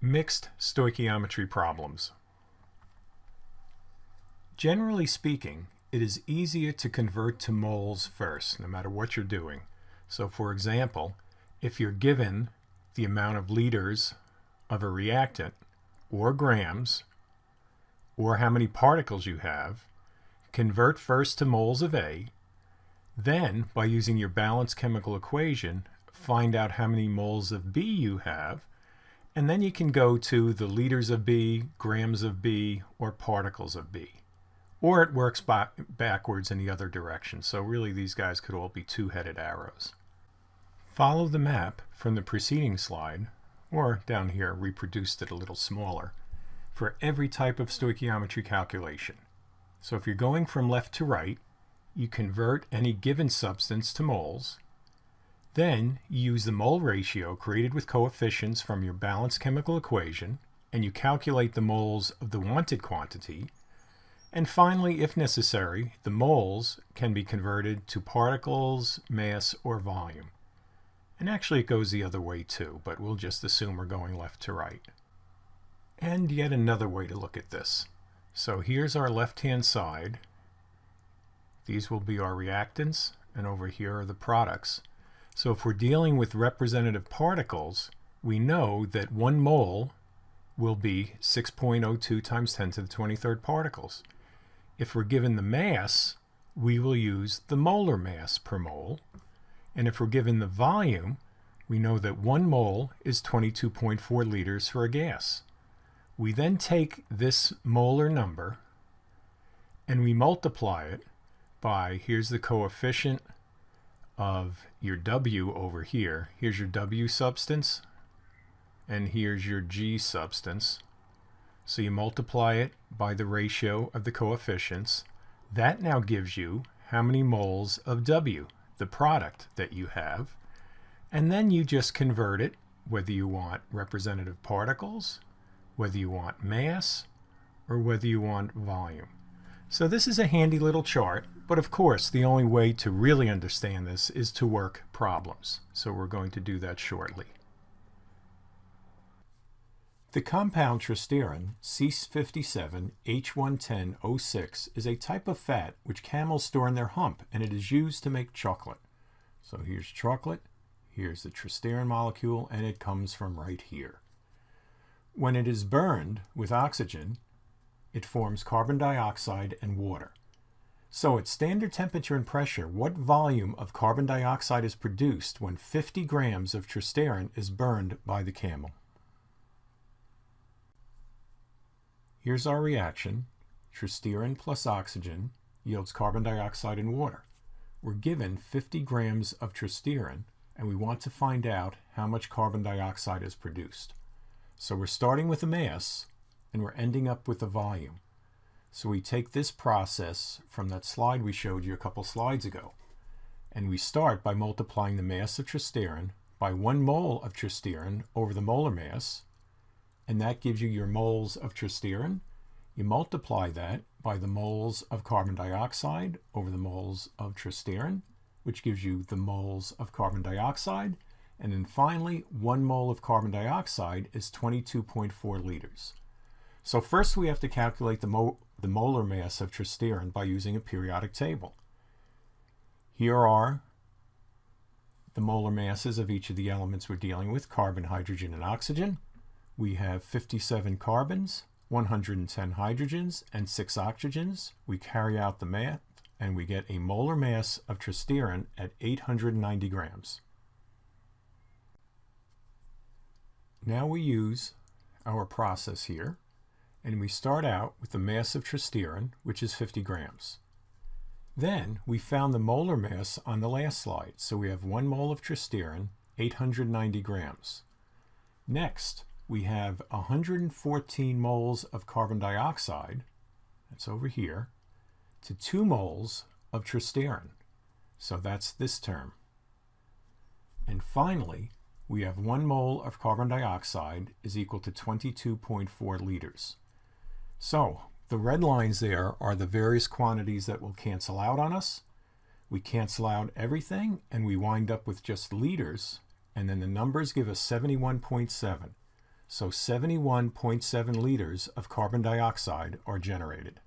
Mixed stoichiometry problems. Generally speaking, it is easier to convert to moles first, no matter what you're doing. So for example, if you're given the amount of liters of a reactant, or grams, or how many particles you have, convert first to moles of A, then by using your balanced chemical equation, find out how many moles of B you have, and then you can go to the liters of B, grams of B, or particles of B. Or it works backwards in the other direction, so really these guys could all be two-headed arrows. Follow the map from the preceding slide, or down here reproduced it a little smaller, for every type of stoichiometry calculation. So if you're going from left to right, you convert any given substance to moles. Then you use the mole ratio created with coefficients from your balanced chemical equation, and you calculate the moles of the wanted quantity. And finally, if necessary, the moles can be converted to particles, mass, or volume. And actually it goes the other way too, but we'll just assume we're going left to right. And yet another way to look at this. So here's our left-hand side. These will be our reactants, and over here are the products. So if we're dealing with representative particles, we know that 1 mole will be 6.02 times 10 to the 23rd particles. If we're given the mass, we will use the molar mass per mole. And if we're given the volume, we know that 1 mole is 22.4 liters for a gas. We then take this molar number and we multiply it by, here's the coefficient of your W over here. Here's your W substance, and here's your G substance. So you multiply it by the ratio of the coefficients. That now gives you how many moles of W, the product that you have. And then you just convert it, whether you want representative particles, whether you want mass, or whether you want volume. So this is a handy little chart, but of course the only way to really understand this is to work problems. So we're going to do that shortly. The compound tristerin, C57H110O6, is a type of fat which camels store in their hump, and it is used to make chocolate. So here's chocolate, here's the tristerin molecule, and it comes from right here. When it is burned with oxygen, it forms carbon dioxide and water. So at standard temperature and pressure, what volume of carbon dioxide is produced when 50 grams of tristerin is burned by the camel? Here's our reaction. Tristerin plus oxygen yields carbon dioxide and water. We're given 50 grams of tristerin, and we want to find out how much carbon dioxide is produced. So we're starting with a mass, and we're ending up with a volume. So we take this process from that slide we showed you a couple slides ago, and we start by multiplying the mass of tristerin by 1 mole of tristerin over the molar mass, and that gives you your moles of tristerin. You multiply that by the moles of carbon dioxide over the moles of tristerin, which gives you the moles of carbon dioxide. And then finally, 1 mole of carbon dioxide is 22.4 liters. So first we have to calculate the molar mass of tristerin by using a periodic table. Here are the molar masses of each of the elements we're dealing with: carbon, hydrogen, and oxygen. We have 57 carbons, 110 hydrogens, and 6 oxygens. We carry out the math, and we get a molar mass of tristerin at 890 grams. Now we use our process here, and we start out with the mass of tristerin, which is 50 grams. Then we found the molar mass on the last slide, so we have 1 mole of tristerin, 890 grams. Next, we have 114 moles of carbon dioxide, that's over here, to 2 moles of tristerin, so that's this term. And finally, we have 1 mole of carbon dioxide is equal to 22.4 liters. So the red lines there are the various quantities that will cancel out on us. We cancel out everything and we wind up with just liters, and then the numbers give us 71.7. So 71.7 liters of carbon dioxide are generated.